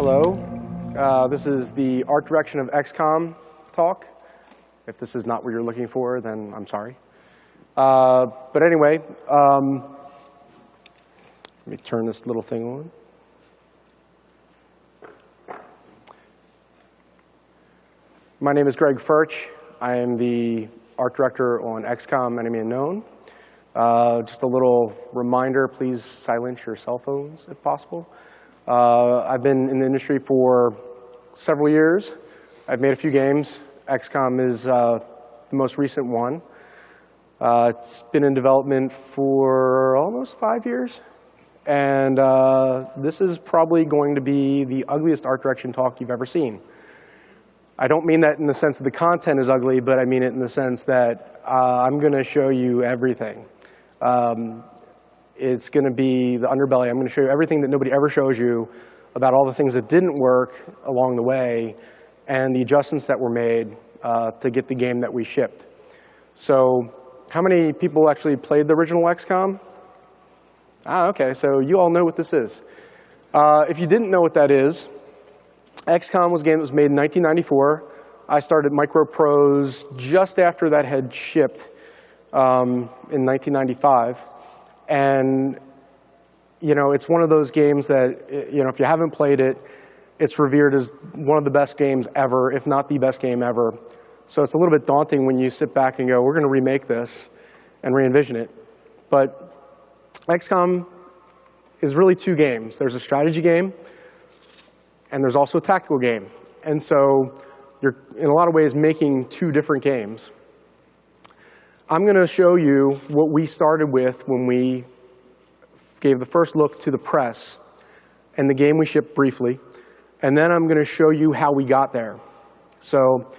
Hello. This is the art direction of XCOM talk. If this is not what you're looking for, then I'm sorry. But anyway, let me turn this little thing on. My name is Greg Foertsch. I am the art director on XCOM Enemy Unknown. Just a little reminder, please silence your cell phones if possible. I've been in the industry for several years. I've made a few games. XCOM is the most recent one. It's been in development for almost 5 years. And this is probably going to be the ugliest art direction talk you've ever seen. I don't mean that in the sense that the content is ugly, but I mean it in the sense that I'm going to show you everything. It's going to be the underbelly. I'm going to show you everything that nobody ever shows you about all the things that didn't work along the way and the adjustments that were made to get the game that we shipped. So how many people actually played the original XCOM? Okay, so you all know what this is. If you didn't know what that is, XCOM was a game that was made in 1994. I started Microprose just after that had shipped in 1995. And it's one of those games that, if you haven't played it, it's revered as one of the best games ever, if not the best game ever. So it's a little bit daunting when you sit back and go, we're going to remake this and re-envision it. But XCOM is really two games. There's a strategy game, and there's also a tactical game. And so you're, in a lot of ways, making two different games. I'm going to show you what we started with when we gave the first look to the press and the game we shipped briefly. And then I'm going to show you how we got there. So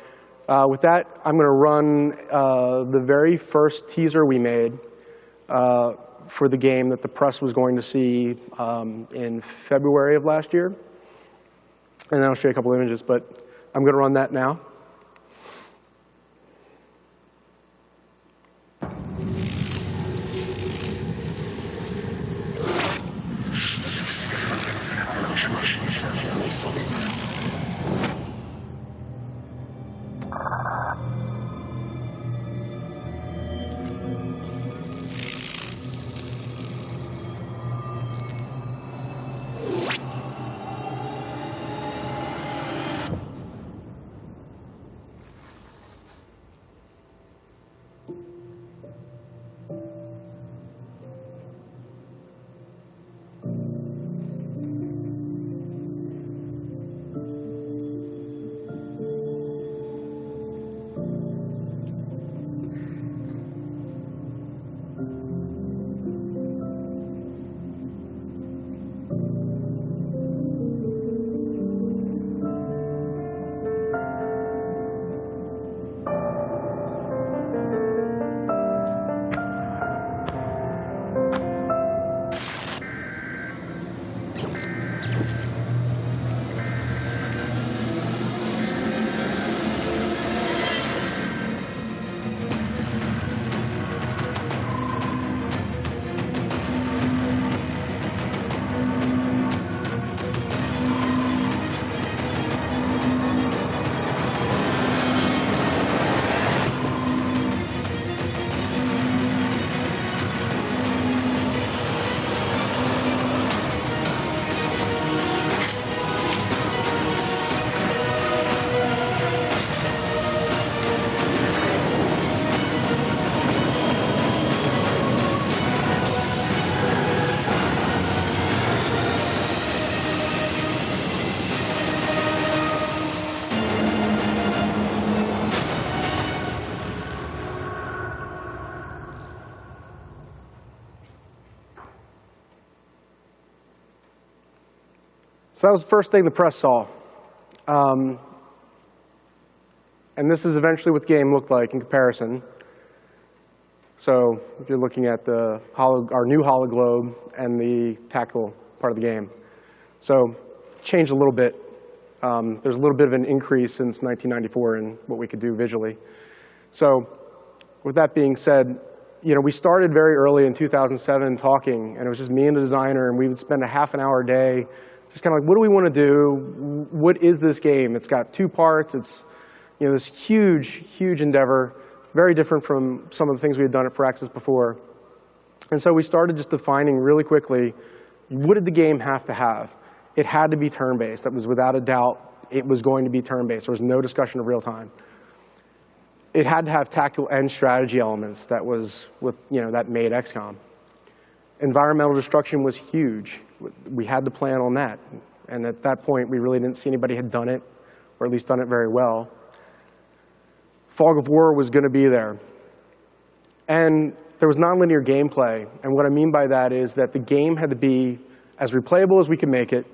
with that, I'm going to run the very first teaser we made for the game that the press was going to see in February of last year. And then I'll show you a couple images, but I'm going to run that now. So that was the first thing the press saw. And this is eventually what the game looked like in comparison. So if you're looking at the our new hologlobe and the tactical part of the game. So changed a little bit. There's a little bit of an increase since 1994 in what we could do visually. So with that being said, we started very early in 2007 talking, and it was just me and a designer, and we would spend a half an hour a day Just kind of like, what do we want to do? What is this game? It's got 2 parts. It's this huge, huge endeavor, very different from some of the things we had done at Firaxis before. And so we started just defining really quickly, what did the game have to have? It had to be turn-based. That was without a doubt, it was going to be turn-based. There was no discussion of real time. It had to have tactical and strategy elements that made XCOM. Environmental destruction was huge. We had to plan on that. And at that point, we really didn't see anybody had done it, or at least done it very well. Fog of war was going to be there. And there was nonlinear gameplay. And what I mean by that is that the game had to be as replayable as we could make it.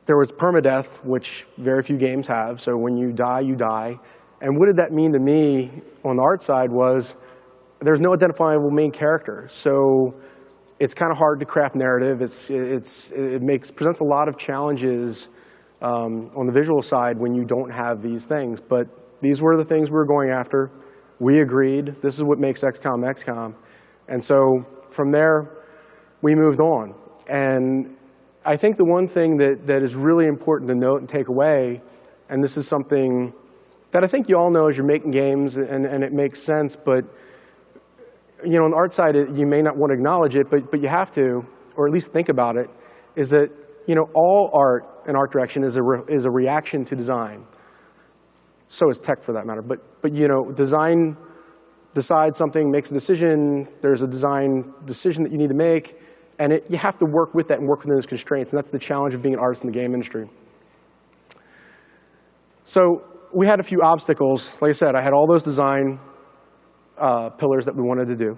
There was permadeath, which very few games have. So when you die, you die. And what did that mean to me on the art side was there's no identifiable main character. So it's kind of hard to craft narrative. It presents a lot of challenges on the visual side when you don't have these things. But these were the things we were going after. We agreed. This is what makes XCOM XCOM. And so from there, we moved on. And I think the one thing that is really important to note and take away, and this is something that I think you all know as you're making games, and it makes sense, but on the art side, you may not want to acknowledge it, but you have to, or at least think about it, is that all art and art direction is a reaction to design. So is tech, for that matter. But design decides something, makes a decision. There's a design decision that you need to make, and you have to work with that and work within those constraints. And that's the challenge of being an artist in the game industry. So we had a few obstacles. Like I said, I had all those design pillars that we wanted to do.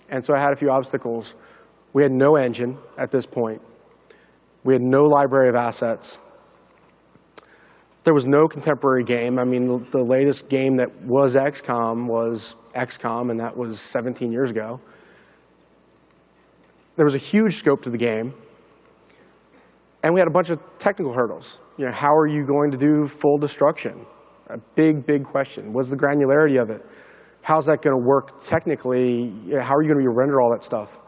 And so I had a few obstacles. We had no engine at this point. We had no library of assets. There was no contemporary game. I mean, the latest game that was XCOM, and that was 17 years ago. There was a huge scope to the game. And we had a bunch of technical hurdles. How are you going to do full destruction? A big, big question. What's the granularity of it? How's that going to work technically? How are you going to render all that stuff?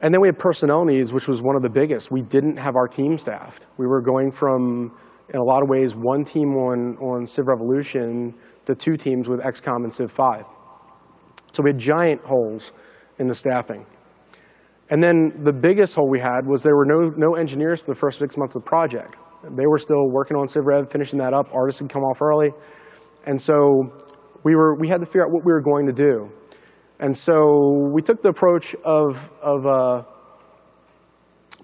And then we had personnel needs, which was one of the biggest. We didn't have our team staffed. We were going from, in a lot of ways, 1 team on Civ Revolution to 2 teams with XCOM and Civ 5. So we had giant holes in the staffing. And then the biggest hole we had was there were no engineers for the first 6 months of the project. They were still working on Civ Rev, finishing that up. Artists had come off early. And so we had to figure out what we were going to do. And so we took the approach of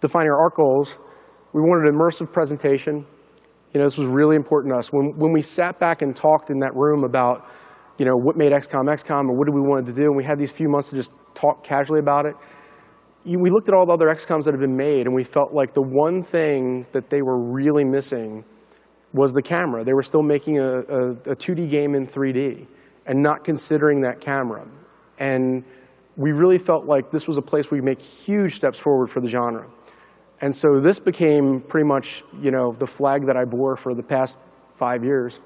defining our art goals. We wanted an immersive presentation. This was really important to us. When we sat back and talked in that room about what made XCOM XCOM or what did we want to do, and we had these few months to just talk casually about it, we looked at all the other XCOMs that had been made, and we felt like the one thing that they were really missing was the camera. They were still making a 2D game in 3D and not considering that camera. And we really felt like this was a place where we make huge steps forward for the genre. And so this became pretty much the flag that I bore for the past 5 years.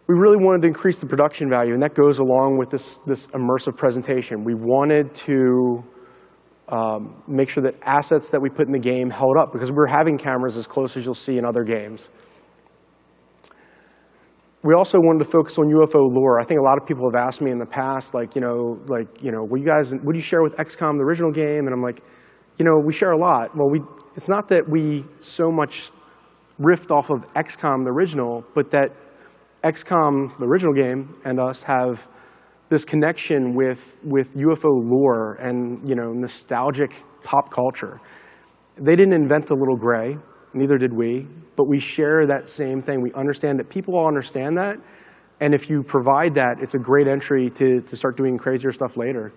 We really wanted to increase the production value, and that goes along with this immersive presentation. We wanted to make sure that assets that we put in the game held up, because we were having cameras as close as you'll see in other games. We also wanted to focus on UFO lore. I think a lot of people have asked me in the past, what do you share with XCOM, the original game? And I'm like, we share a lot. Well, it's not that we so much riffed off of XCOM, the original, but that XCOM, the original game, and us have this connection with UFO lore and nostalgic pop culture. They didn't invent the little gray, neither did we, but we share that same thing. We understand that people all understand that, and if you provide that, it's a great entry to start doing crazier stuff later.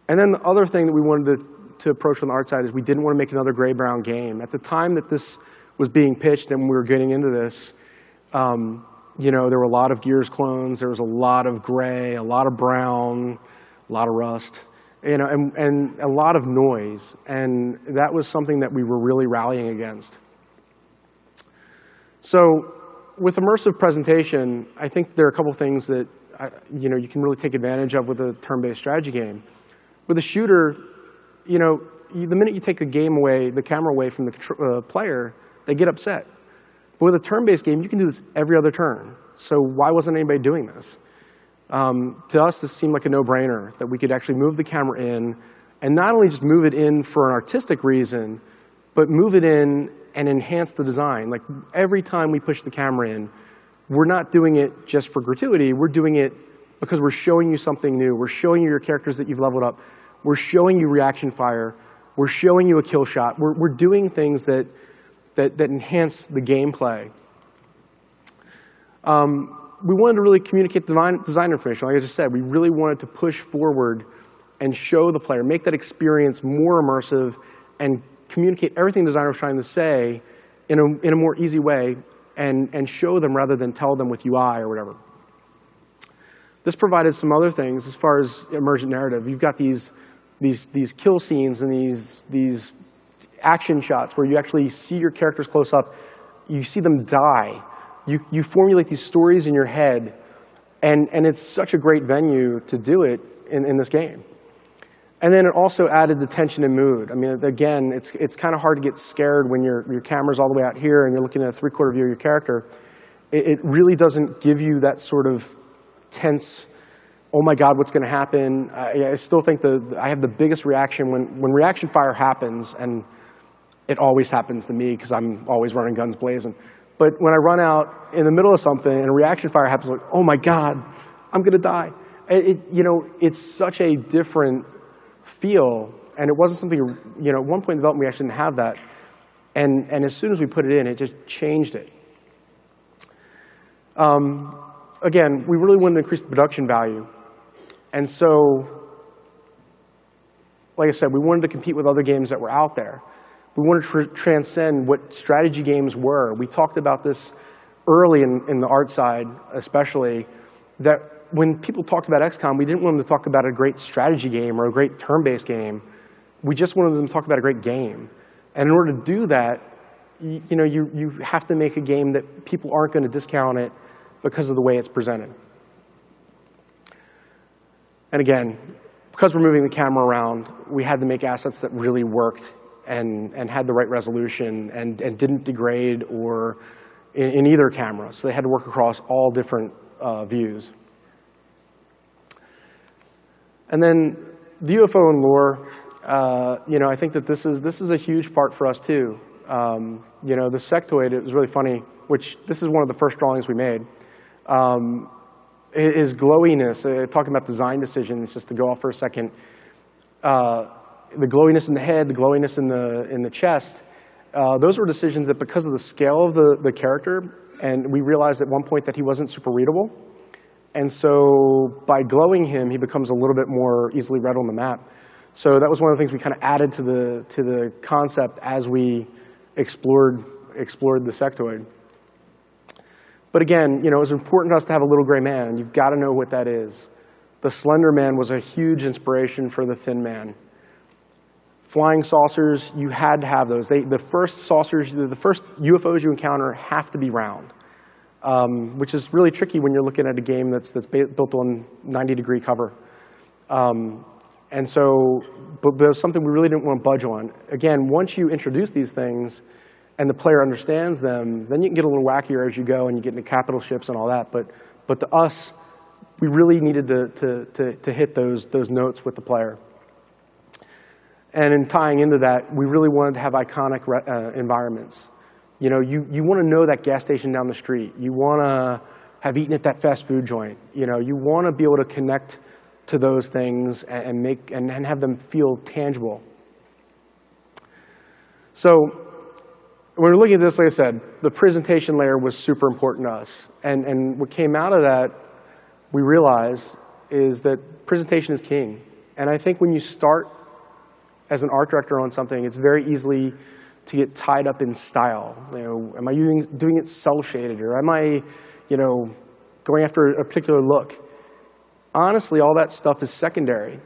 And then the other thing that we wanted to approach on the art side is we didn't want to make another gray-brown game. At the time that this was being pitched and we were getting into this, there were a lot of Gears clones, there was a lot of gray, a lot of brown, a lot of rust, and a lot of noise. And that was something that we were really rallying against. So with immersive presentation, I think there are a couple things that you can really take advantage of with a turn-based strategy game. With a shooter, the minute you take the game away, the camera away from the player, they get upset. But with a turn-based game, you can do this every other turn. So why wasn't anybody doing this? To us, this seemed like a no-brainer, that we could actually move the camera in, and not only just move it in for an artistic reason, but move it in and enhance the design. Like every time we push the camera in, we're not doing it just for gratuity. We're doing it because we're showing you something new. We're showing you your characters that you've leveled up. We're showing you reaction fire. We're showing you a kill shot. We're doing things that enhance the gameplay. We wanted to really communicate design information. Like I just said, we really wanted to push forward and show the player, make that experience more immersive, and communicate everything the designer was trying to say in a more easy way, and show them rather than tell them with UI or whatever. This provided some other things as far as emergent narrative. You've got these kill scenes and these action shots where you actually see your characters close up. You see them die. You formulate these stories in your head, and it's such a great venue to do it in this game. And then it also added the tension and mood. I mean, again, it's kind of hard to get scared when your camera's all the way out here and you're looking at a three-quarter view of your character. It really doesn't give you that sort of tense, oh my God, what's going to happen? I still think I have the biggest reaction when reaction fire happens, and it always happens to me because I'm always running guns blazing. But when I run out in the middle of something and a reaction fire happens, I'm like, oh my God, I'm going to die. It's such a different feel, and it wasn't something, at one point in development we actually didn't have that. And as soon as we put it in, it just changed it. Again, we really wanted to increase the production value. And so, like I said, we wanted to compete with other games that were out there. We wanted to transcend what strategy games were. We talked about this early in the art side, especially, that when people talked about XCOM, we didn't want them to talk about a great strategy game or a great turn-based game. We just wanted them to talk about a great game. And in order to do that, you have to make a game that people aren't going to discount it because of the way it's presented. And again, because we're moving the camera around, we had to make assets that really worked and had the right resolution and didn't degrade or in either camera. So they had to work across all different views. And then the UFO and lore, I think that this is a huge part for us too. The sectoid, it was really funny, which this is one of the first drawings we made. Is glowiness, talking about design decisions, just to go off for a second. The glowiness in the head, the glowiness in the chest, those were decisions that because of the scale of the character, and we realized at one point that he wasn't super readable. And so by glowing him, he becomes a little bit more easily read on the map. So that was one of the things we kind of added to the concept as we explored the sectoid. But again, it was important to us to have a little gray man. You've got to know what that is. The Slender Man was a huge inspiration for the Thin Man. Flying saucers, you had to have those. The first saucers, the first UFOs you encounter have to be round, which is really tricky when you're looking at a game that's built on 90-degree cover. And so, but it was something we really didn't want to budge on. Again, once you introduce these things and the player understands them, then you can get a little wackier as you go and you get into capital ships and all that. But to us, we really needed to hit those notes with the player. And in tying into that, we really wanted to have iconic environments. You want to know that gas station down the street. You want to have eaten at that fast food joint. You want to be able to connect to those things and have them feel tangible. So when we're looking at this, like I said, the presentation layer was super important to us. And what came out of that, we realized, is that presentation is king. And I think when you start as an art director on something, it's very easy to get tied up in style. Am I doing it cel-shaded, or am I, going after a particular look? Honestly, all that stuff is secondary.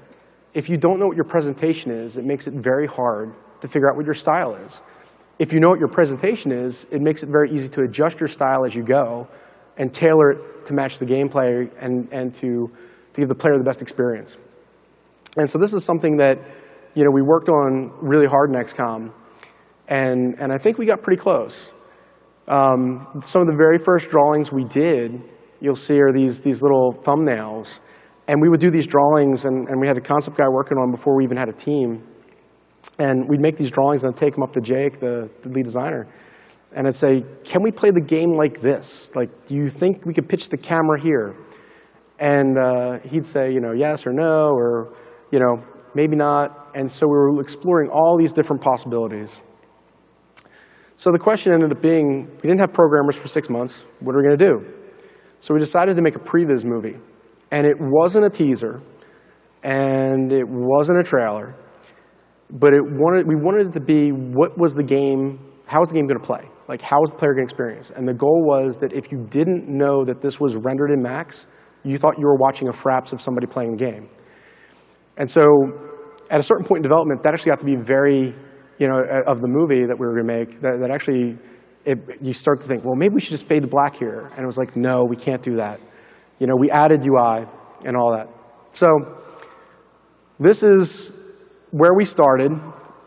If you don't know what your presentation is, it makes it very hard to figure out what your style is. If you know what your presentation is, it makes it very easy to adjust your style as you go and tailor it to match the gameplay and to give the player the best experience. And so this is something that we worked on really hard in XCOM, and I think we got pretty close. Some of the very first drawings we did, you'll see, are these little thumbnails. And we would do these drawings, and we had a concept guy working on them before we even had a team. And we'd make these drawings and I'd take them up to Jake, the lead designer, and I'd say, can we play the game like this? Like, do you think we could pitch the camera here? And he'd say, yes or no, or maybe not. And so we were exploring all these different possibilities. So the question ended up being, we didn't have programmers for 6 months. What are we going to do? So we decided to make a pre-VIS movie. And it wasn't a teaser, and it wasn't a trailer, but we wanted it to be, what was the game, how was the game going to play? Like, how was the player going to experience? And the goal was that if you didn't know that this was rendered in Max, you thought you were watching a fraps of somebody playing the game. And so at a certain point in development, that actually got to be very, of the movie that we were going to make, that actually, you start to think, well, maybe we should just fade to black here. And it was like, no, we can't do that. We added UI and all that. So this is where we started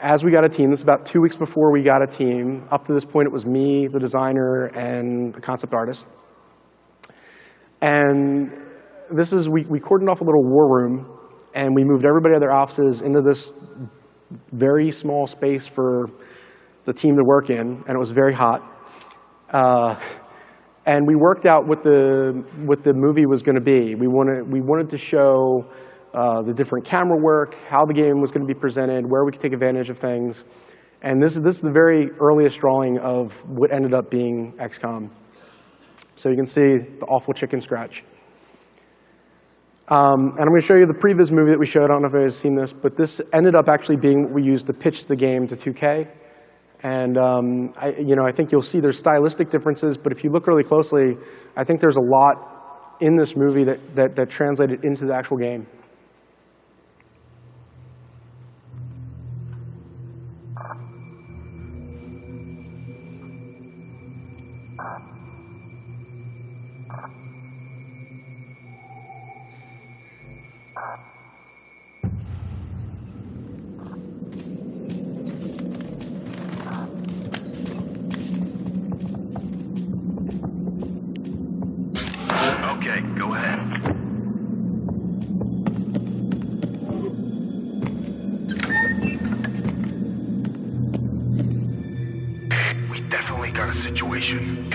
as we got a team. This is about 2 weeks before we got a team. Up to this point, it was me, the designer, and a concept artist. And this is, we cordoned off a little war room, and we moved everybody out of their offices into this very small space for the team to work in, and it was very hot. And we worked out what the movie was going to be. We wanted to show the different camera work, how the game was going to be presented, where we could take advantage of things. And this is the very earliest drawing of what ended up being XCOM. So you can see the awful chicken scratch. And I'm going to show you the pre-VIS movie that we showed. I don't know if anybody's seen this, but this ended up actually being what we used to pitch the game to 2K. And I think you'll see there's stylistic differences, but if you look really closely, I think there's a lot in this movie that translated into the actual game. Okay, go ahead. We definitely got a situation.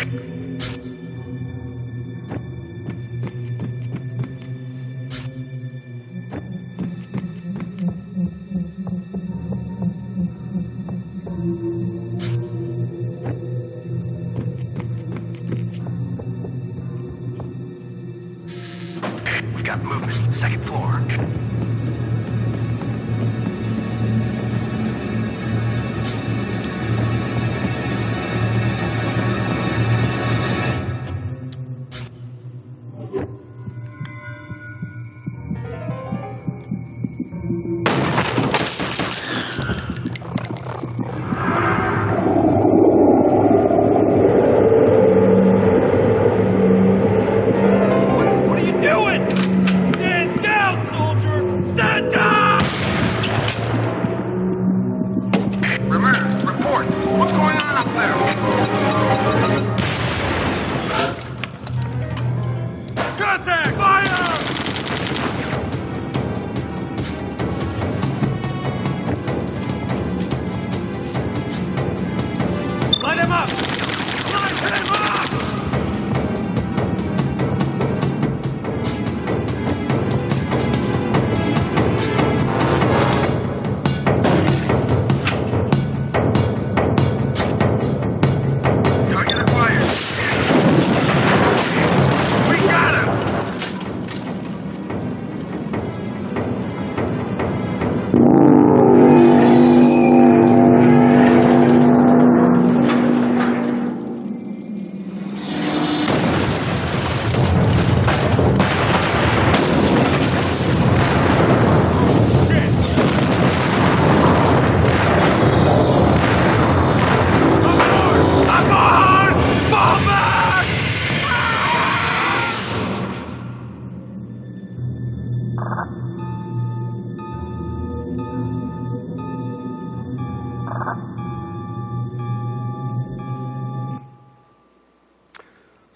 Got movement, second floor.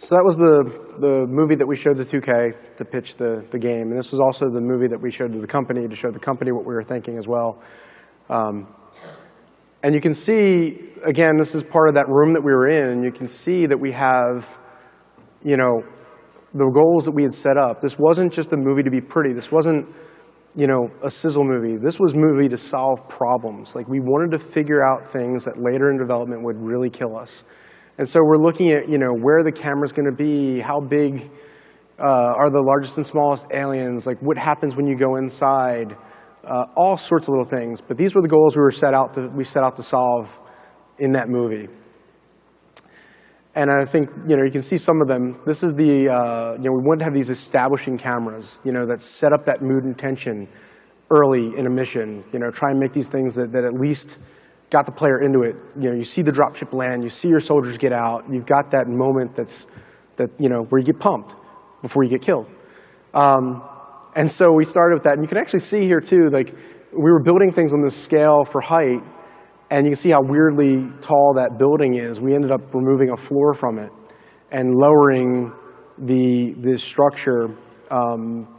So that was the movie that we showed to 2K to pitch the game. And this was also the movie that we showed to the company to show the company what we were thinking as well. And you can see, again, this is part of that room that we were in. And you can see that we have, you know, the goals that we had set up. This wasn't just a movie to be pretty. This wasn't, you know, a sizzle movie. This was a movie to solve problems. Like, we wanted to figure out things that later in development would really kill us. And so we're looking at, you know, where the camera's going to be, how big are the largest and smallest aliens, like what happens when you go inside, all sorts of little things. But these were the goals we set out to solve in that movie. And I think, you know, you can see some of them. This is the, you know, we wanted to have these establishing cameras, you know, that set up that mood and tension early in a mission. You know, try and make these things that at least got the player into it. You know, you see the dropship land, you see your soldiers get out, you've got that moment you know, where you get pumped before you get killed. And so we started with that. And you can actually see here too, like, we were building things on this scale for height, and you can see how weirdly tall that building is. We ended up removing a floor from it and lowering the structure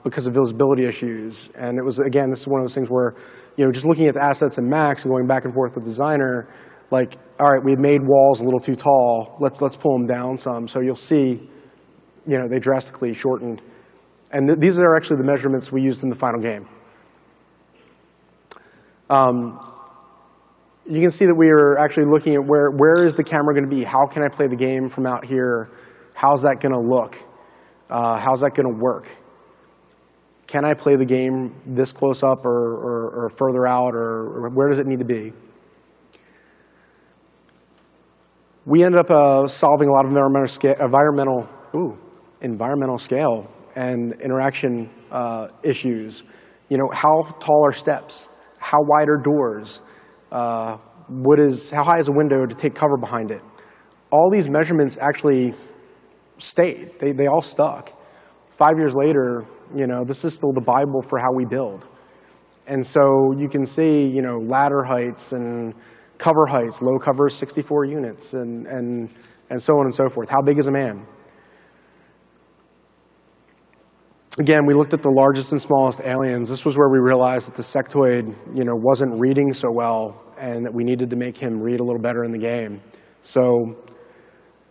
because of visibility issues. And it was, again, this is one of those things where, you know, just looking at the assets in Max and going back and forth with the designer, like, all right, we had made walls a little too tall. Let's pull them down some. So you'll see, you know, they drastically shortened. And these are actually the measurements we used in the final game. You can see that we are actually looking at where is the camera going to be? How can I play the game from out here? How's that going to look? How's that going to work? Can I play the game this close up or further out, or where does it need to be? We ended up solving a lot of environmental scale and interaction issues. You know, how tall are steps? How wide are doors? How high is a window to take cover behind it? All these measurements actually stayed. They all stuck. 5 years later, you know, this is still the Bible for how we build. And so you can see, you know, ladder heights and cover heights, low cover 64 units, and so on and so forth. How big is a man? Again, we looked at the largest and smallest aliens. This was where we realized that the sectoid, you know, wasn't reading so well, and that we needed to make him read a little better in the game. So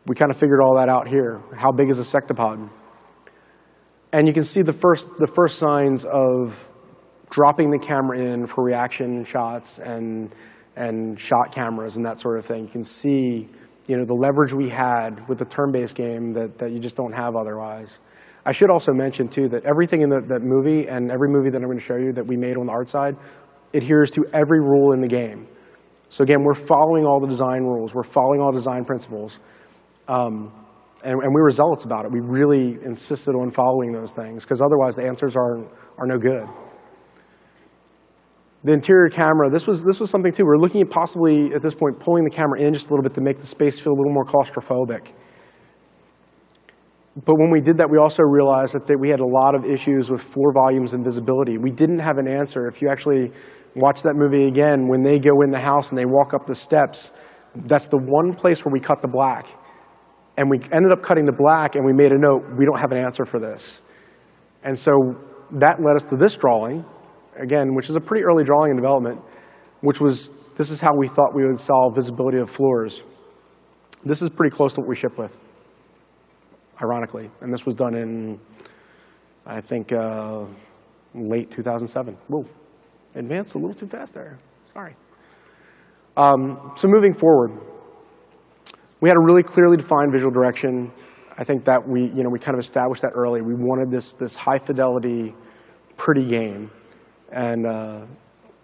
we kind of figured all that out here. How big is a sectopod? And you can see the first signs of dropping the camera in for reaction shots and shot cameras and that sort of thing. You can see, you know, the leverage we had with the turn-based game that you just don't have otherwise. I should also mention, too, that everything in that movie and every movie that I'm going to show you that we made on the art side adheres to every rule in the game. So again, we're following all the design rules. We're following all design principles. And we were zealots about it. We really insisted on following those things, because otherwise the answers are no good. The interior camera, this was something, too. We're looking at possibly, at this point, pulling the camera in just a little bit to make the space feel a little more claustrophobic. But when we did that, we also realized that we had a lot of issues with floor volumes and visibility. We didn't have an answer. If you actually watch that movie again, when they go in the house and they walk up the steps, that's the one place where we cut the black. And we ended up cutting to black, and we made a note, we don't have an answer for this. And so that led us to this drawing, again, which is a pretty early drawing in development, which was, this is how we thought we would solve visibility of floors. This is pretty close to what we ship with, ironically. And this was done in, I think, late 2007. Whoa, advanced a little too fast there, sorry. So moving forward, we had a really clearly defined visual direction. I think that we kind of established that early. We wanted this high fidelity, pretty game. And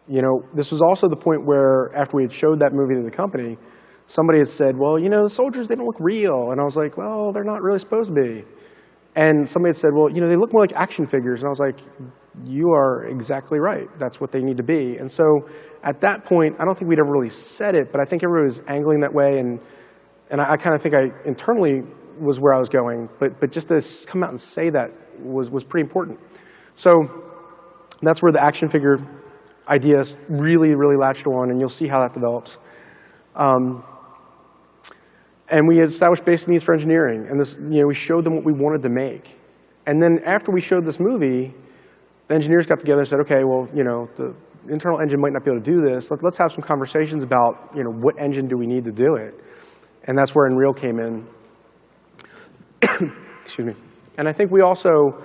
you know, this was also the point where after we had showed that movie to the company, somebody had said, well, you know, the soldiers, they don't look real. And I was like, well, they're not really supposed to be. And somebody had said, well, you know, they look more like action figures. And I was like, you are exactly right. That's what they need to be. And so at that point, I don't think we'd ever really said it, but I think everybody was angling that way. And I kind of think I internally was where I was going. But just to come out and say that was pretty important. So that's where the action figure idea really, really latched on, and you'll see how that develops. And we had established basic needs for engineering. And this, we showed them what we wanted to make. And then after we showed this movie, the engineers got together and said, okay, well, the internal engine might not be able to do this. Let's have some conversations about, what engine do we need to do it. And that's where Unreal came in. Excuse me. And I think we also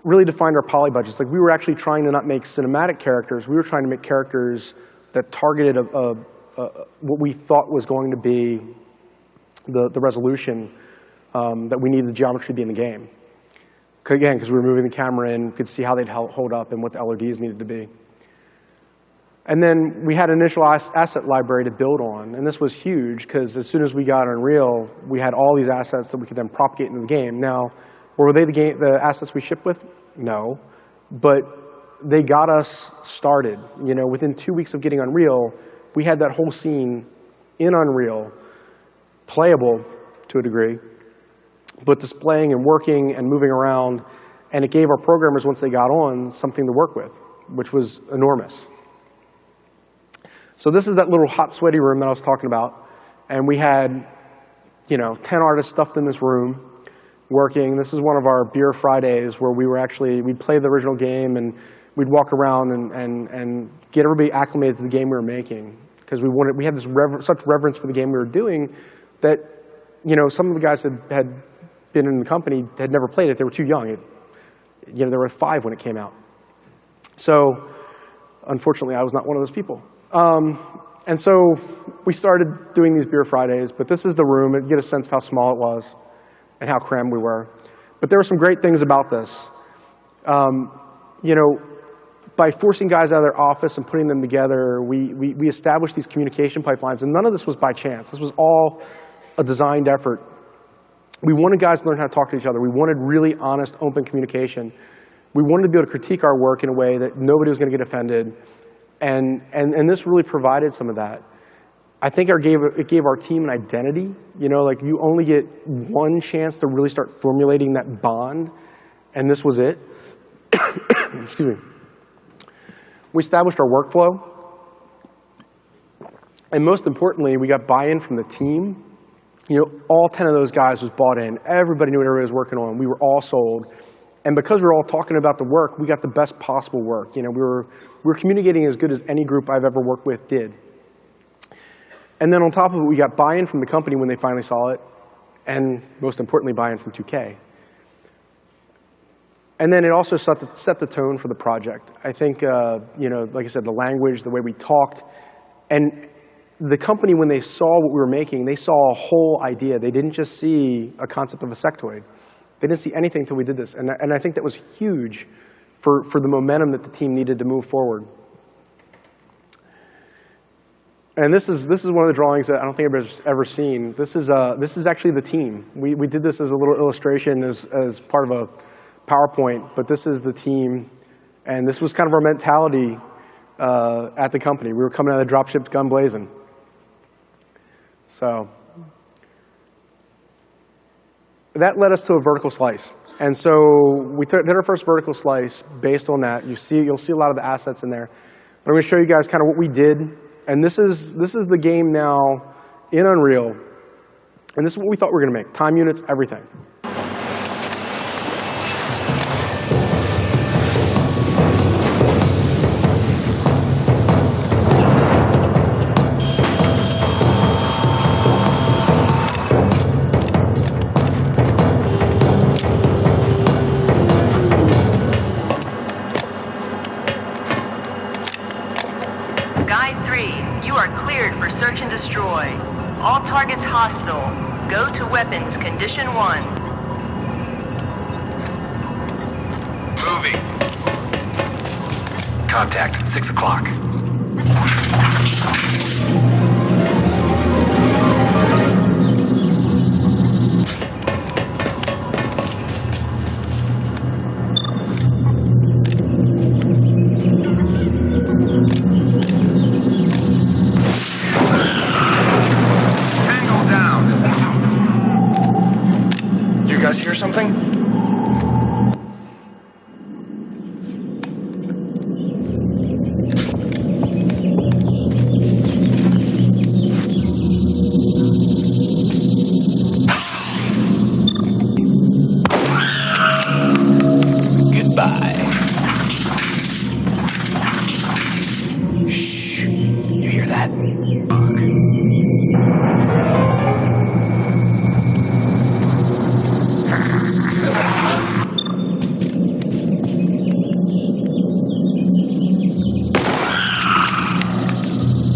really defined our poly budgets. Like, we were actually trying to not make cinematic characters. We were trying to make characters that targeted what we thought was going to be the resolution that we needed the geometry to be in the game. Again, because we were moving the camera in, could see how they'd hold up and what the LODs needed to be. And then we had an initial asset library to build on, and this was huge because as soon as we got Unreal, we had all these assets that we could then propagate into the game. Now, were they the assets we shipped with? No, but they got us started. Within 2 weeks of getting Unreal, we had that whole scene in Unreal, playable to a degree, but displaying and working and moving around, and it gave our programmers, once they got on, something to work with, which was enormous. So this is that little hot, sweaty room that I was talking about, and we had 10 artists stuffed in this room working. This is one of our beer Fridays where we'd play the original game and we'd walk around and get everybody acclimated to the game we were making, because we had this such reverence for the game we were doing that some of the guys had been in the company, had never played it. They were too young. They were 5 when it came out. So unfortunately, I was not one of those people. And so we started doing these beer Fridays, but this is the room, and you get a sense of how small it was and how crammed we were. But there were some great things about this. By forcing guys out of their office and putting them together, we established these communication pipelines, and none of this was by chance. This was all a designed effort. We wanted guys to learn how to talk to each other. We wanted really honest, open communication. We wanted to be able to critique our work in a way that nobody was going to get offended. And this really provided some of that. I think it gave our team an identity. You only get one chance to really start formulating that bond, and this was it. Excuse me. We established our workflow, and most importantly, we got buy-in from the team. All 10 of those guys was bought in. Everybody knew what everybody was working on. We were all sold. And because we were all talking about the work, we got the best possible work. We were communicating as good as any group I've ever worked with did. And then on top of it, we got buy-in from the company when they finally saw it, and most importantly, buy-in from 2K. And then it also set the tone for the project. I think, like I said, the language, the way we talked, and the company, when they saw what we were making, they saw a whole idea. They didn't just see a concept of a sectoid. They didn't see anything until we did this. And I think that was huge for the momentum that the team needed to move forward. And this is one of the drawings that I don't think anybody's ever seen. This is actually the team. We did this as a little illustration as part of a PowerPoint, but this is the team. And this was kind of our mentality at the company. We were coming out of the dropship gun blazing. So that led us to a vertical slice. And so we did our first vertical slice based on that. You'll see a lot of the assets in there. But I'm going to show you guys kind of what we did. And this is the game now in Unreal. And this is what we thought we were going to make. Time units, everything. All targets hostile. Go to weapons, condition 1. Moving. Contact, 6 o'clock. Hear something?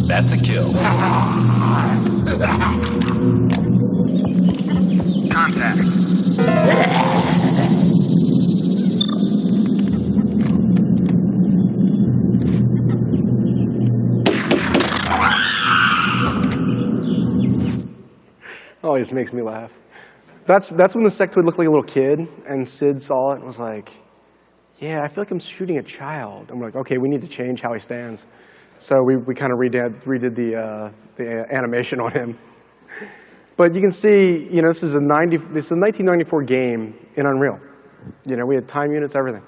That's a kill. Contact. Always makes me laugh. That's when the sectoid looked like a little kid, and Sid saw it and was like, yeah, I feel like I'm shooting a child. And we're like, okay, we need to change how he stands. So we kind of redid the animation on him. But you can see, this is a 1994 game in Unreal. We had time units, everything.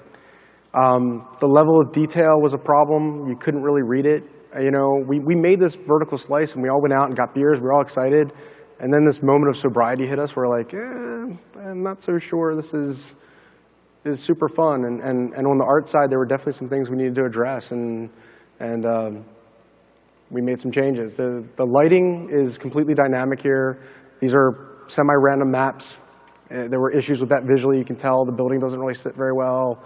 The level of detail was a problem. You couldn't really read it. We made this vertical slice, and we all went out and got beers. We were all excited. And then this moment of sobriety hit us. We're like, I'm not so sure this is super fun. And on the art side, there were definitely some things we needed to address. And we made some changes. The lighting is completely dynamic here. These are semi-random maps. There were issues with that visually. You can tell the building doesn't really sit very well.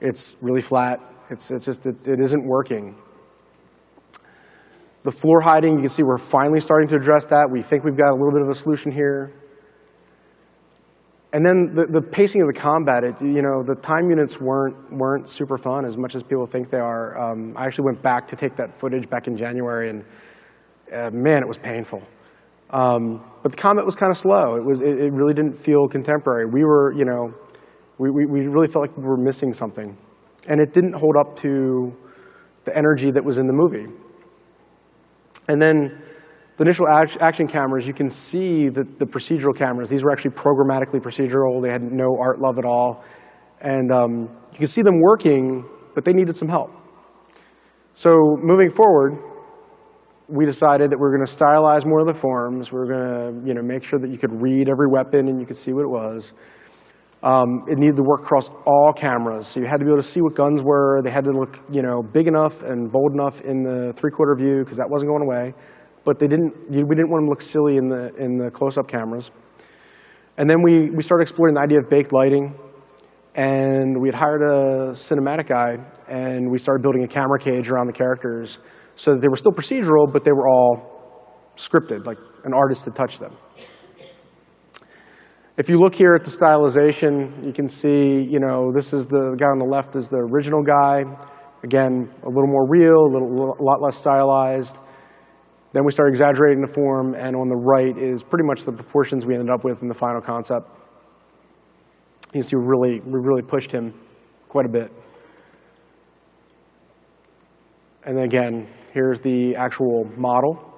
It's really flat. It isn't working. The floor hiding, you can see we're finally starting to address that. We think we've got a little bit of a solution here. And then the pacing of the combat, the time units weren't super fun as much as people think they are. I actually went back to take that footage back in January, and man, it was painful. But the combat was kind of slow. It really didn't feel contemporary. We really felt like we were missing something, and it didn't hold up to the energy that was in the movie. And then the initial action cameras, you can see the procedural cameras. These were actually programmatically procedural. They had no art love at all. And you can see them working, but they needed some help. So moving forward, we decided that we were going to stylize more of the forms. We were going to make sure that you could read every weapon and you could see what it was. It needed to work across all cameras. So you had to be able to see what guns were. They had to look big enough and bold enough in the three-quarter view, because that wasn't going away. But we didn't want them to look silly in the close-up cameras. And then we started exploring the idea of baked lighting. And we had hired a cinematic guy, and we started building a camera cage around the characters so that they were still procedural, but they were all scripted, like an artist had touched them. If you look here at the stylization, you can see, this is the guy on the left is the original guy. Again, a little more real, a lot less stylized. Then we started exaggerating the form, and on the right is pretty much the proportions we ended up with in the final concept. You can see we really pushed him quite a bit. And then again, here's the actual model.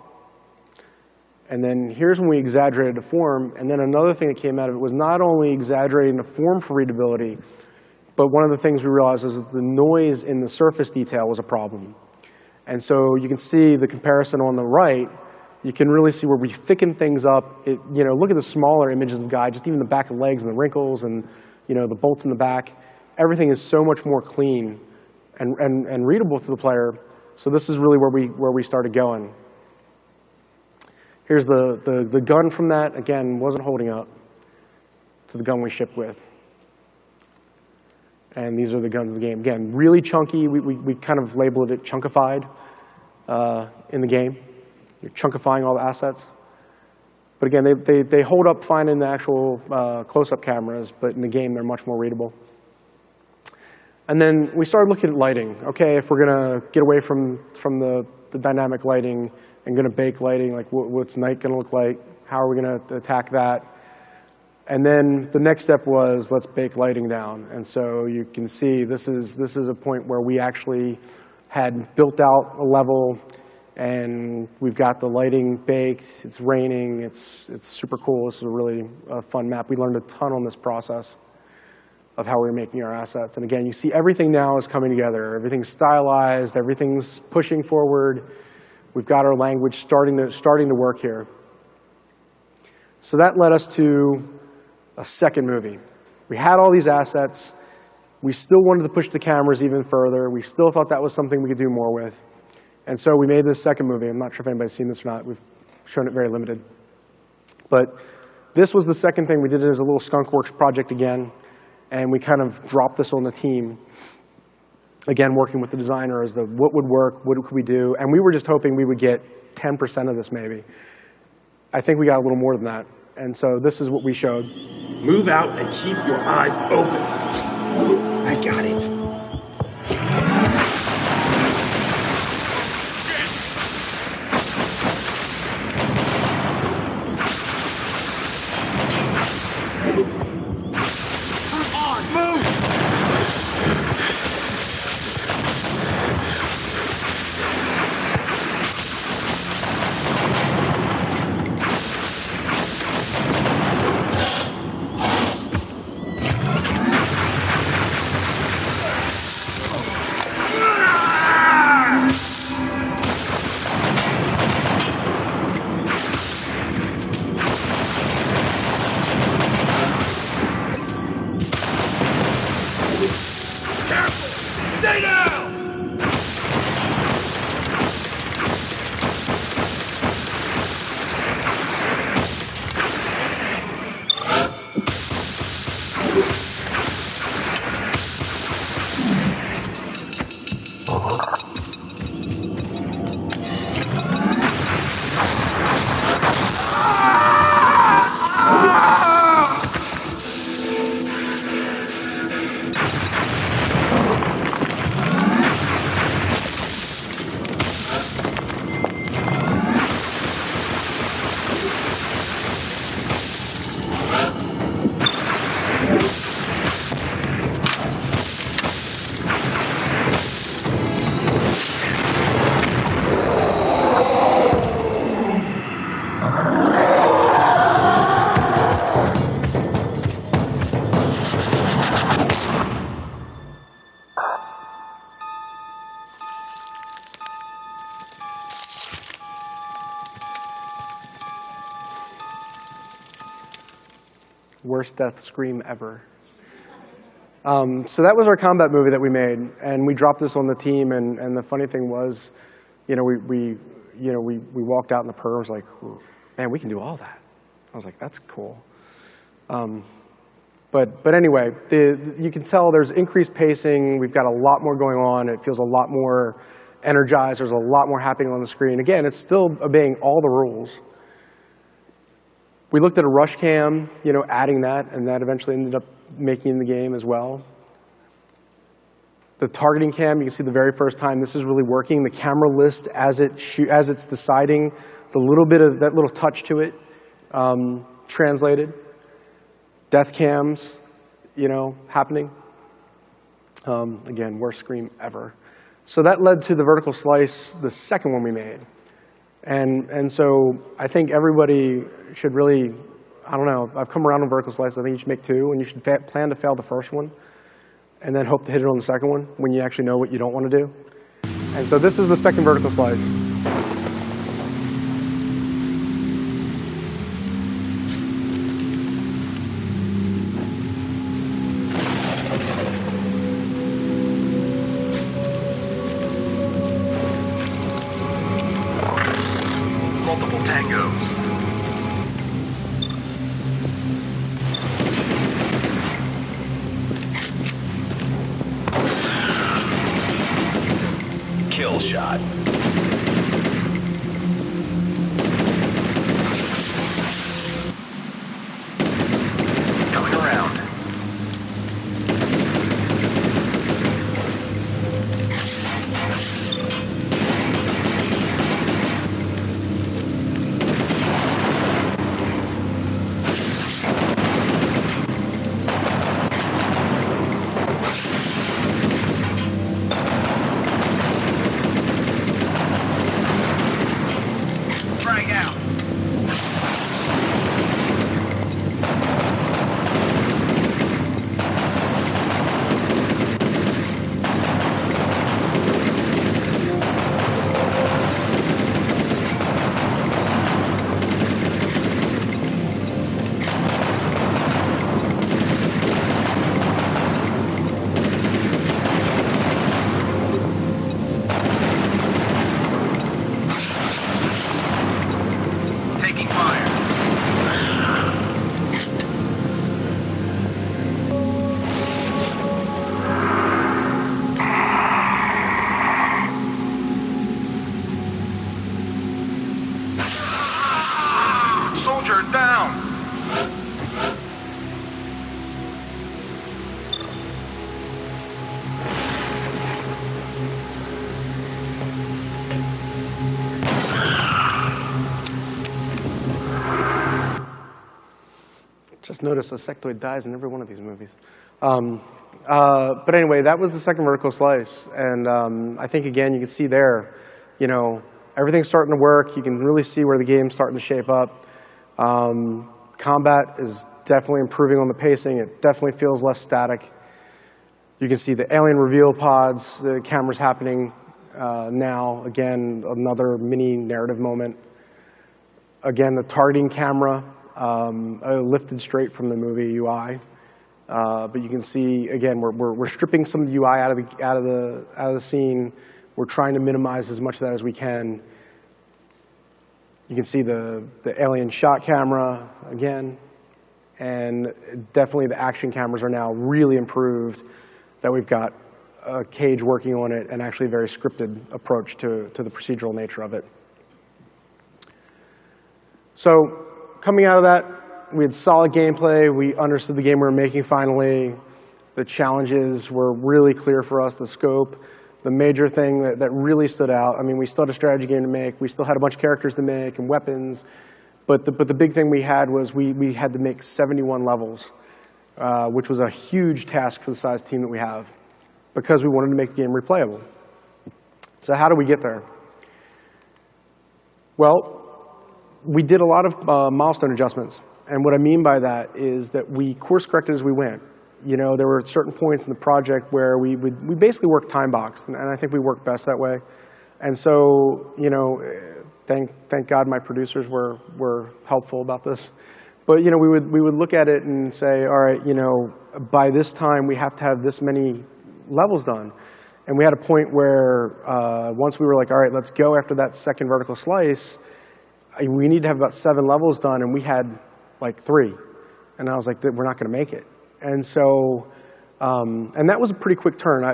And then here's when we exaggerated the form. And then another thing that came out of it was not only exaggerating the form for readability, but one of the things we realized is that the noise in the surface detail was a problem. And so you can see the comparison on the right. You can really see where we thicken things up. Look at the smaller images of the guy, just even the back of the legs and the wrinkles and the bolts in the back. Everything is so much more clean and readable to the player. So this is really where we started going. Here's the gun from that. Again, wasn't holding up to the gun we shipped with. And these are the guns in the game. Again, really chunky. We kind of labeled it chunkified in the game. You're chunkifying all the assets. But again, they hold up fine in the actual close-up cameras, but in the game, they're much more readable. And then we started looking at lighting. Okay, if we're going to get away from the dynamic lighting and going to bake lighting, like what's night going to look like? How are we going to attack that? And then the next step was, let's bake lighting down. And so you can see this is a point where we actually had built out a level, and we've got the lighting baked. It's raining. It's super cool. This is a really fun map. We learned a ton on this process of how we were making our assets. And again, you see everything now is coming together. Everything's stylized. Everything's pushing forward. We've got our language starting to work here. So that led us to a second movie. We had all these assets. We still wanted to push the cameras even further. We still thought that was something we could do more with. And so we made this second movie. I'm not sure if anybody's seen this or not. We've shown it very limited. But this was the second thing. We did it as a little skunkworks project again, and we kind of dropped this on the team. Again, working with the designer as what would work, what could we do, and we were just hoping we would get 10% of this maybe. I think we got a little more than that, and so this is what we showed. Move out and keep your eyes open. I got it. Worst death scream ever. So that was our combat movie that we made, and we dropped this on the team. And the funny thing was, we walked out in the PRE was like, man, we can do all that. I was like, that's cool. But anyway, you can tell there's increased pacing. We've got a lot more going on. It feels a lot more energized. There's a lot more happening on the screen. Again, it's still obeying all the rules. We looked at a rush cam, adding that, and that eventually ended up making the game as well. The targeting cam, you can see the very first time this is really working. The camera list as it's deciding, the little bit of that little touch to it, translated. Death cams, happening. Again, worst scream ever. So that led to the vertical slice, the second one we made. And so I think everybody should really, I don't know, I've come around on vertical slice. I think you should make two, and you should plan to fail the first one, and then hope to hit it on the second one when you actually know what you don't want to do. And so this is the second vertical slice. Multiple tangos. Kill shot. Coming around. Just noticed a sectoid dies in every one of these movies. But anyway, that was the second vertical slice. And I think, again, you can see there, everything's starting to work. You can really see where the game's starting to shape up. Combat is definitely improving on the pacing. It definitely feels less static. You can see the alien reveal pods, the camera's happening now. Again, another mini narrative moment. Again, the targeting camera, lifted straight from the movie UI. But you can see, again, we're stripping some of the UI out of the scene. We're trying to minimize as much of that as we can. You can see the alien shot camera again, and definitely the action cameras are now really improved. That we've got a Cage working on it, and actually a very scripted approach to the procedural nature of it. So coming out of that, we had solid gameplay. We understood the game we were making finally. The challenges were really clear for us, the scope. The major thing that really stood out, I mean, we still had a strategy game to make. We still had a bunch of characters to make and weapons. But the big thing we had was we had to make 71 levels, which was a huge task for the size team that we have, because we wanted to make the game replayable. So how do we get there? Well, we did a lot of milestone adjustments. And what I mean by that is that we course corrected as we went. There were certain points in the project where we basically worked time boxed, and I think we worked best that way. And so, thank God my producers were helpful about this. But we would look at it and say, all right, by this time we have to have this many levels done. And we had a point where once we were like, all right, let's go after that second vertical slice, we need to have about 7 levels done, and we had like 3. And I was like, we're not going to make it. And so, and that was a pretty quick turn.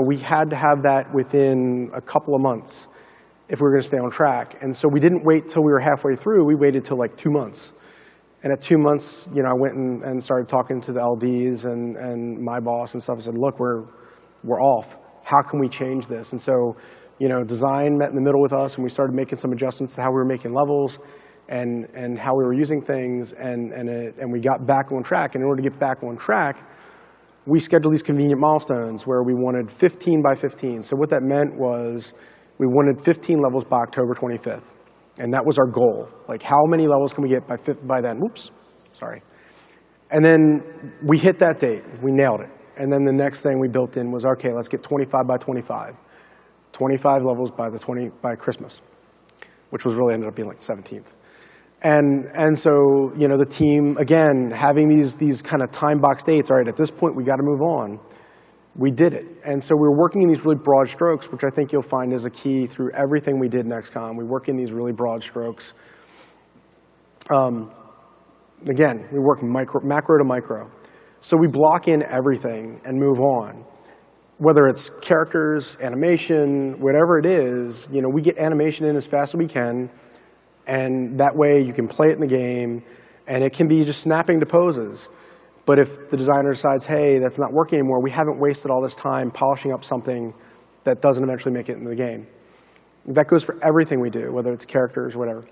We had to have that within a couple of months if we were going to stay on track. And so we didn't wait till we were halfway through. We waited till like 2 months. And at 2 months, I went and started talking to the LDs and my boss and stuff. I said, look, we're off. How can we change this? And so, design met in the middle with us, and we started making some adjustments to how we were making levels and how we were using things, and we got back on track. And in order to get back on track, we scheduled these convenient milestones where we wanted 15 by 15. So what that meant was we wanted 15 levels by October 25th. And that was our goal. Like, how many levels can we get by then? Oops, sorry. And then we hit that date. We nailed it. And then the next thing we built in was, okay, let's get 25 by 25. 25 levels by Christmas, which was really ended up being like the 17th. And so, the team, again, having these kind of time box dates, all right, at this point we got to move on. We did it. And so we were working in these really broad strokes, which I think you'll find is a key through everything we did in XCOM. We work in these really broad strokes. Again, we work macro to micro. So we block in everything and move on. Whether it's characters, animation, whatever it is, we get animation in as fast as we can, and that way you can play it in the game, and it can be just snapping to poses. But if the designer decides, hey, that's not working anymore, we haven't wasted all this time polishing up something that doesn't eventually make it into the game. That goes for everything we do, whether it's characters or whatever.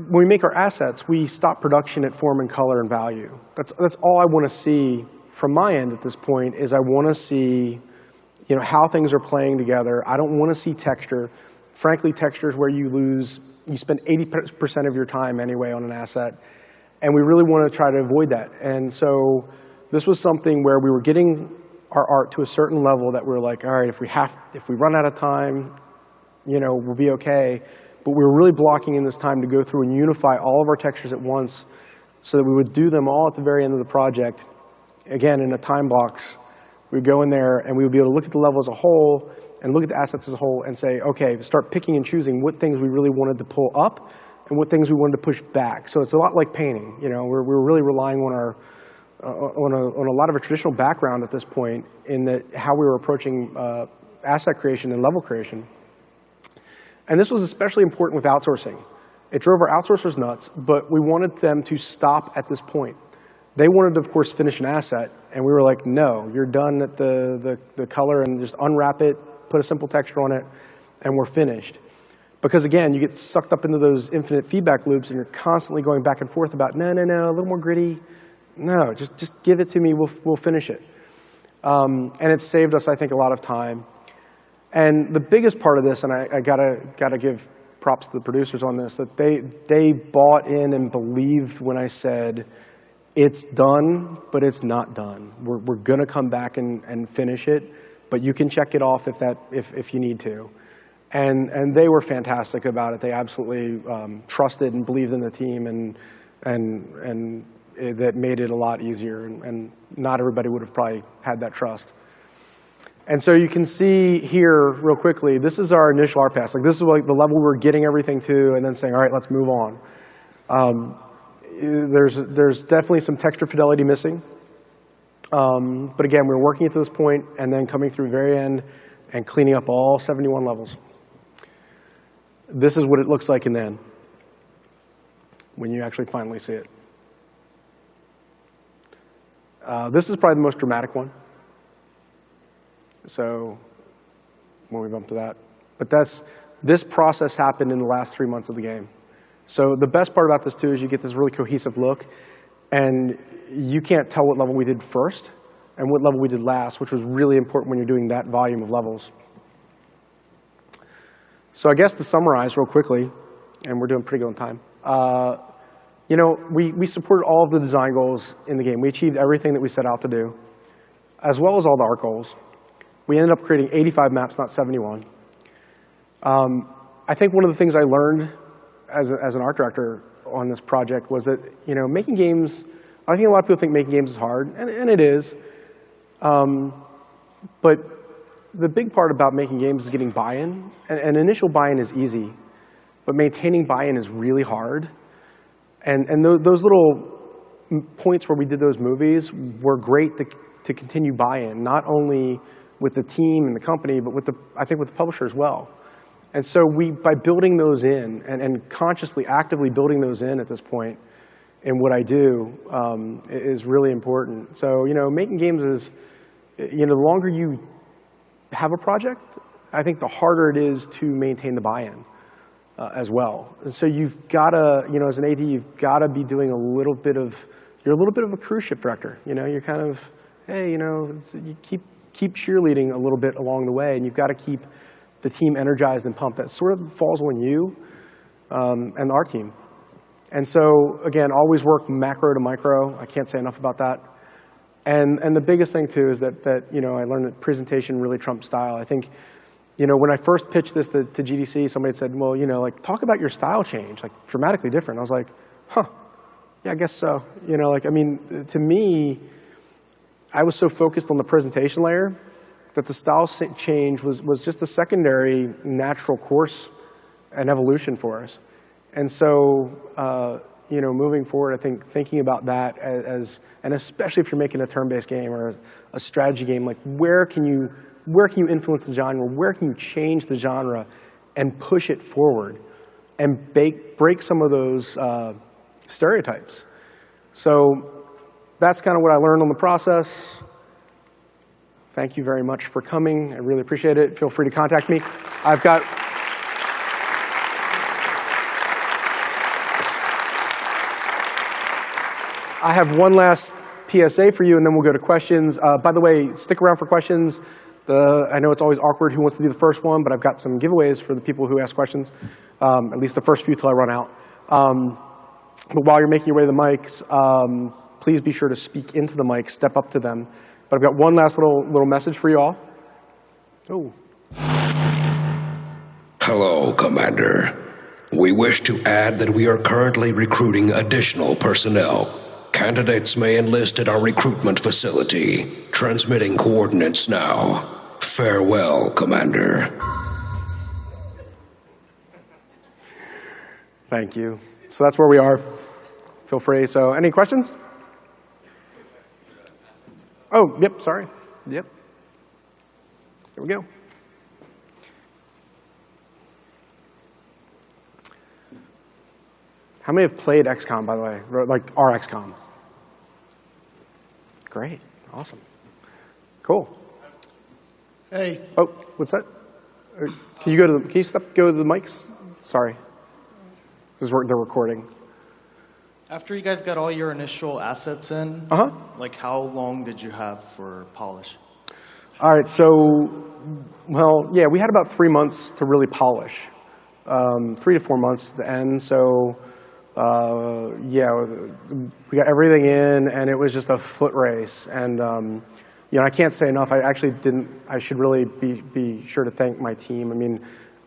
When we make our assets, we stop production at form and color and value. That's all I want to see from my end at this point. Is I want to see, how things are playing together. I don't want to see texture. Frankly, texture is where you spend 80% of your time anyway on an asset, and we really want to try to avoid that. And so this was something where we were getting our art to a certain level that we were like, all right, if we run out of time, we'll be okay. But we were really blocking in this time to go through and unify all of our textures at once so that we would do them all at the very end of the project. Again, in a time box, we'd go in there and we would be able to look at the level as a whole and look at the assets as a whole and say, okay, start picking and choosing what things we really wanted to pull up and what things we wanted to push back. So it's a lot like painting. We're really relying on on a lot of a traditional background at this point in how we were approaching asset creation and level creation. And this was especially important with outsourcing. It drove our outsourcers nuts, but we wanted them to stop at this point. They wanted to, of course, finish an asset, and we were like, no, you're done at the color, and just unwrap it, put a simple texture on it, and we're finished. Because again, you get sucked up into those infinite feedback loops and you're constantly going back and forth about, no, a little more gritty. No, just give it to me, we'll finish it. And it's saved us, I think, a lot of time. And the biggest part of this, and I gotta give props to the producers on this, that they bought in and believed when I said, it's done, but it's not done. We're gonna come back and finish it, but you can check it off if you need to. And they were fantastic about it. They absolutely trusted and believed in the team, and that made it a lot easier. And not everybody would have probably had that trust. And so you can see here real quickly, this is our initial RPass. Like, this is like the level we're getting everything to, and then saying, all right, let's move on. There's definitely some texture fidelity missing. But again, we're working it to this point and then coming through the very end and cleaning up all 71 levels. This is what it looks like in the end when you actually finally see it. This is probably the most dramatic one. So when we bump to that. But this process happened in the last 3 months of the game. So the best part about this too is you get this really cohesive look, and you can't tell what level we did first and what level we did last, which was really important when you're doing that volume of levels. So I guess to summarize real quickly, and we're doing pretty good on time, you know, we supported all of the design goals in the game. We achieved everything that we set out to do, as well as all the art goals. We ended up creating 85 maps, not 71. I think one of the things I learned as an art director on this project was that, you know, making games, I think a lot of people think making games is hard, and it is. But the big part about making games is getting buy-in, and initial buy-in is easy, but maintaining buy-in is really hard. And those little points where we did those movies were great to continue buy-in, not only with the team and the company, but I think with the publisher as well. And so by building those in and consciously, actively building those in at this point in what I do is really important. So, you know, making games is, you know, the longer you have a project, I think the harder it is to maintain the buy-in as well. And so you've got to, you know, as an AD, you've got to be doing you're a little bit of a cruise ship director. You know, you're kind of, hey, you know, you keep cheerleading a little bit along the way, and you've got to keep the team energized and pumped. That sort of falls on you and our team. And so, again, always work macro to micro. I can't say enough about that. And the biggest thing, too, is that you know, I learned that presentation really trumps style. I think, you know, when I first pitched this to GDC, somebody had said, well, you know, like, talk about your style change, like, dramatically different. I was like, huh, yeah, I guess so. You know, like, I mean, to me, I was so focused on the presentation layer that the style change was just a secondary natural course and evolution for us. And so, you know, moving forward, I think thinking about that and especially if you're making a turn-based game or a strategy game, like where can you influence the genre? Where can you change the genre and push it forward and break some of those stereotypes? So that's kind of what I learned on the process. Thank you very much for coming. I really appreciate it. Feel free to contact me. I have one last PSA for you, and then we'll go to questions. By the way, stick around for questions. I know it's always awkward who wants to be the first one, but I've got some giveaways for the people who ask questions, at least the first few till I run out. But while you're making your way to the mics, please be sure to speak into the mic, step up to them. But I've got one last little message for you all. Oh. Hello, Commander. We wish to add that we are currently recruiting additional personnel. Candidates may enlist at our recruitment facility. Transmitting coordinates now. Farewell, Commander. Thank you. So that's where we are. Feel free. So any questions? Oh, yep, sorry. Yep. Here we go. How many have played XCOM, by the way? Like our XCOM? Great. Awesome. Cool. Hey. Oh, what's that? Can you go to the mics Sorry. This is the recording. After you guys got all your initial assets in, like how long did you have for polish? All right, so, well, yeah, we had about 3 months to really polish. 3 to 4 months to the end, so yeah, we got everything in, and it was just a foot race. And you know, I can't say enough. I should really be sure to thank my team. I mean,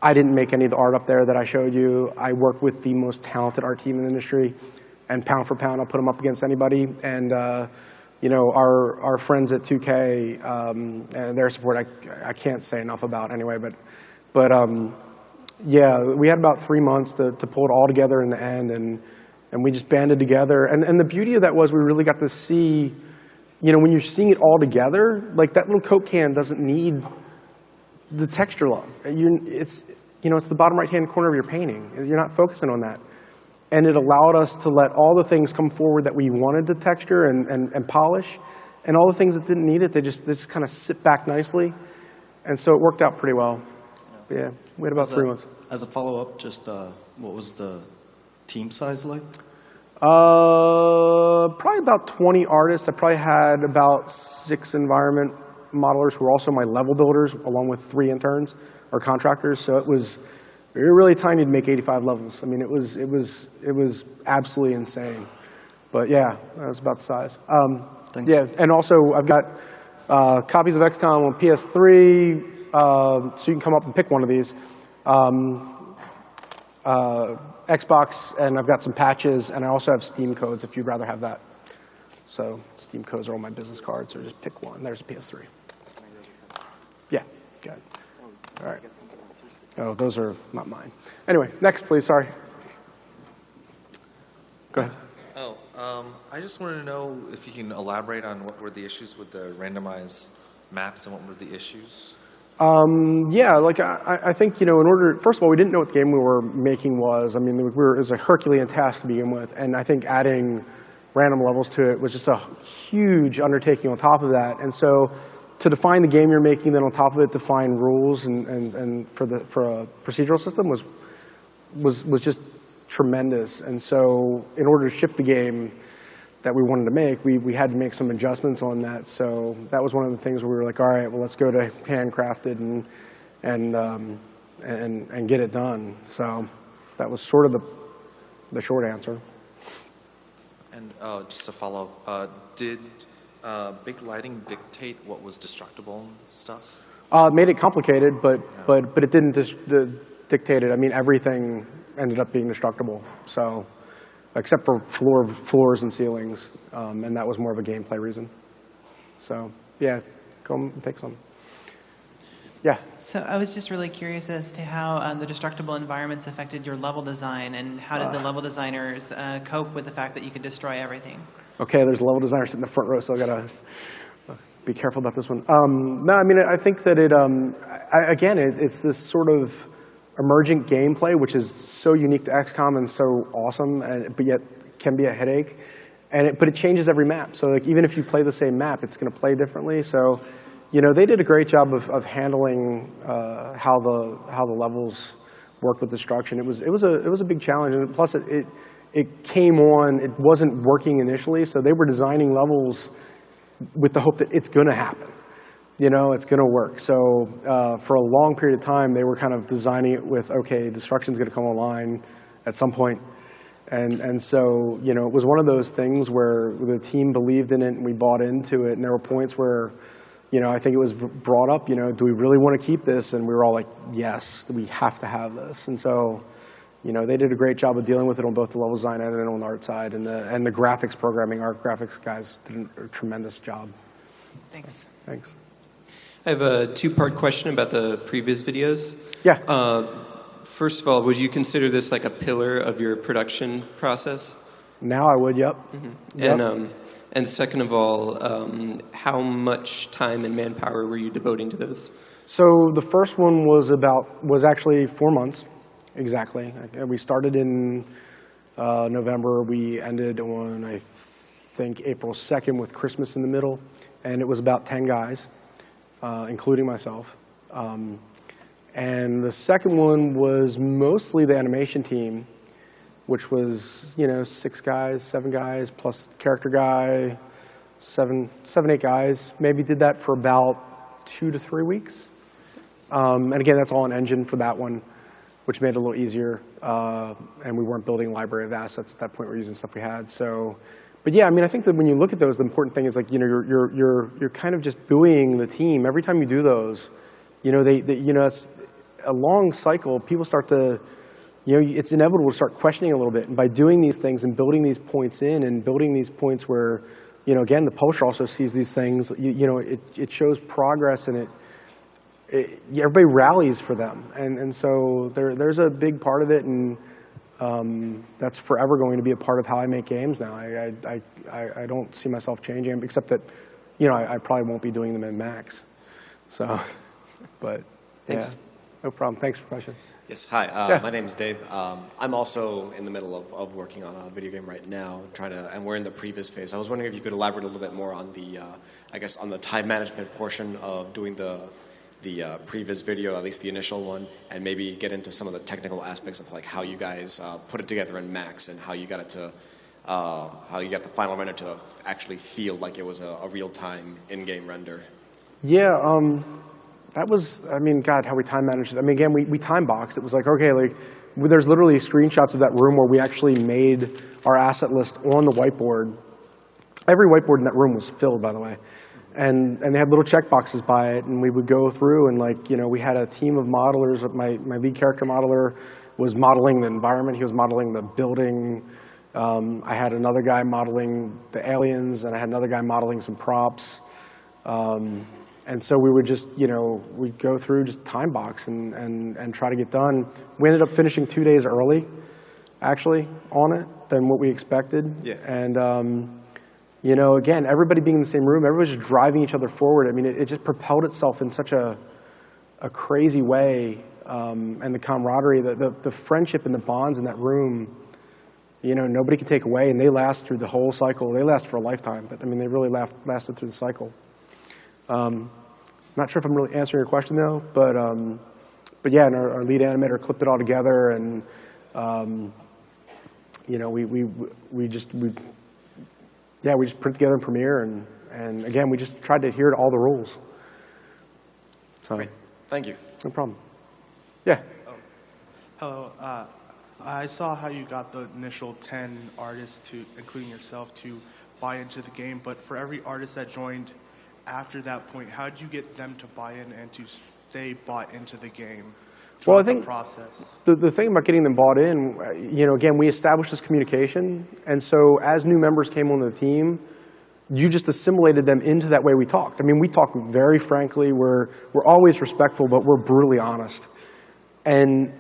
I didn't make any of the art up there that I showed you. I work with the most talented art team in the industry, and pound for pound, I'll put them up against anybody. And you know, our friends at 2K and their support, I can't say enough about anyway. But yeah, we had about 3 months to pull it all together in the end, and we just banded together. And the beauty of that was we really got to see, you know, when you're seeing it all together, like that little Coke can doesn't need the texture love. It's the bottom right-hand corner of your painting. You're not focusing on that. And it allowed us to let all the things come forward that we wanted to texture and polish, and all the things that didn't need it, they just kind of sit back nicely. And so it worked out pretty well. But yeah, we had about 3 months. As a follow-up, just what was the team size like? Probably about 20 artists. I probably had about 6 environment modelers who were also my level builders, along with 3 interns or contractors. So it was really tiny to make 85 levels. I mean, it was absolutely insane. But yeah, that was about the size. Thanks. Yeah, and also I've got copies of XCOM on PS3, so you can come up and pick one of these. Xbox, and I've got some patches, and I also have Steam codes if you'd rather have that. So Steam codes are on my business card, so just pick one. There's a PS3. Yeah, good. All right. Oh, those are not mine. Anyway, next, please. Sorry. Go ahead. I just wanted to know if you can elaborate on what were the issues with the randomized maps and what were the issues? Yeah, like I think, you know, first of all, we didn't know what the game we were making was. I mean, it was a Herculean task to begin with, and I think adding random levels to it was just a huge undertaking on top of that. And so to define the game you're making, then on top of it, define rules and for a procedural system was just tremendous. And so in order to ship the game that we wanted to make, we had to make some adjustments on that. So that was one of the things where we were like, all right, well, let's go to handcrafted and get it done. So that was sort of the short answer. And just to follow up, did big lighting dictate what was destructible and stuff? It made it complicated, but it didn't dictate it. I mean, everything ended up being destructible. So, except for floors and ceilings, and that was more of a gameplay reason. So, yeah, go and take some. Yeah. So I was just really curious as to how the destructible environments affected your level design, and how did the level designers cope with the fact that you could destroy everything? Okay, there's a level designer sitting in the front row, so I gotta be careful about this one. No, I mean, I think that it's this sort of emergent gameplay, which is so unique to XCOM and so awesome, but yet can be a headache. But it changes every map. So like, even if you play the same map, it's going to play differently. So, you know, they did a great job of handling how the levels work with destruction. It was a big challenge, and plus it came on. It wasn't working initially, so they were designing levels with the hope that it's going to happen. You know, it's going to work. So for a long period of time, they were kind of designing it with, okay, destruction's going to come online at some point. And so, you know, it was one of those things where the team believed in it and we bought into it. And there were points where, you know, I think it was brought up, you know, do we really want to keep this? And we were all like, yes, we have to have this. And so, you know, they did a great job of dealing with it on both the level design and on the art side. And the graphics programming, our graphics guys did a tremendous job. Thanks. So, thanks. I have a 2-part question about the pre-VIS videos. Yeah. First of all, would you consider this like a pillar of your production process? Now I would, yep. Mm-hmm. Yep. And second of all, how much time and manpower were you devoting to those? So the first one was actually 4 months, exactly. We started in November. We ended on, I think, April 2nd with Christmas in the middle. And it was about 10 guys, including myself. And the second one was mostly the animation team, which was, 6 guys, 7 guys, plus character guy, 7, 8 guys. Maybe did that for about 2 to 3 weeks. And again, that's all an engine for that one, which made it a little easier. And we weren't building a library of assets at that point. We were using stuff we had. So, but yeah, I mean, I think that when you look at those, the important thing is like, you're kind of just buoying the team every time you do those. It's a long cycle. People start to, it's inevitable to start questioning a little bit. And by doing these things and building these points in and building these points where, again, the publisher also sees these things, it shows progress and everybody rallies for them. And so there's a big part of it, and that's forever going to be a part of how I make games now. I don't see myself changing them, except that, I probably won't be doing them in Max. So, but Thanks. Yeah, no problem. Thanks for the question. Yes, hi. Yeah. My name is Dave. I'm also in the middle of working on a video game right now, and we're in the PRE-VIS phase. I was wondering if you could elaborate a little bit more on the, on the time management portion of doing the PRE-VIS video, at least the initial one, and maybe get into some of the technical aspects of like how you guys put it together in Max and how you got it to, how you got the final render to actually feel like it was a real-time in-game render. Yeah, that was, God, how we time managed it. Again, we time boxed. It was like, okay, there's literally screenshots of that room where we actually made our asset list on the whiteboard. Every whiteboard in that room was filled, by the way. And they had little checkboxes by it, and we would go through and we had a team of modelers. My lead character modeler was modeling the environment. He was modeling the building. I had another guy modeling the aliens, and I had another guy modeling some props. And so we would just, we'd go through just time box and try to get done. We ended up finishing 2 days early, actually, on it than what we expected. Yeah. And, again, everybody being in the same room, everybody just driving each other forward. It just propelled itself in such a crazy way. And the camaraderie, the friendship and the bonds in that room, nobody can take away. And they last through the whole cycle. They last for a lifetime. But, they really lasted through the cycle. Not sure if I'm really answering your question though, but yeah, and our lead animator clipped it all together, and we just print together in Premiere, and again, we just tried to adhere to all the rules. So, great, thank you. No problem. Yeah. Hello. I saw how you got the initial 10 artists, including yourself, to buy into the game, but for every artist that joined after that point, how did you get them to buy in and to stay bought into the game? Well, I think the process. The thing about getting them bought in, again, we established this communication, and so as new members came onto the team, you just assimilated them into that way we talked. we talk very frankly. We're always respectful, but we're brutally honest. And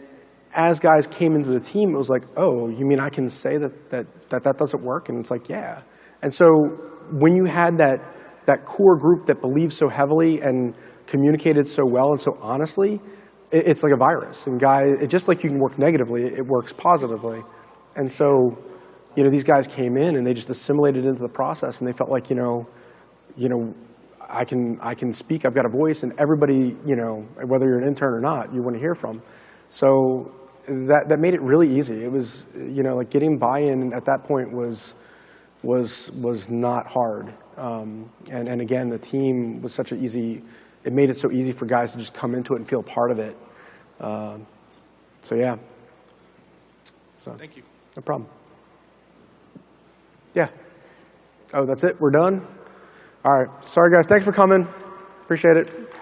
as guys came into the team, it was like, oh, you mean I can say that doesn't work? And it's like, yeah. And so when you had that core group that believed so heavily and communicated so well and so honestly, it's like a virus. And just like you can work negatively, it works positively. And so, these guys came in and they just assimilated into the process, and they felt like, I can speak, I've got a voice, and everybody, whether you're an intern or not, you want to hear from. So that made it really easy. It was, getting buy-in at that point was not hard. And again, the team was such it made it so easy for guys to just come into it and feel part of it. So yeah. So, thank you. No problem. Yeah. Oh, that's it? We're done? All right. Sorry, guys. Thanks for coming. Appreciate it.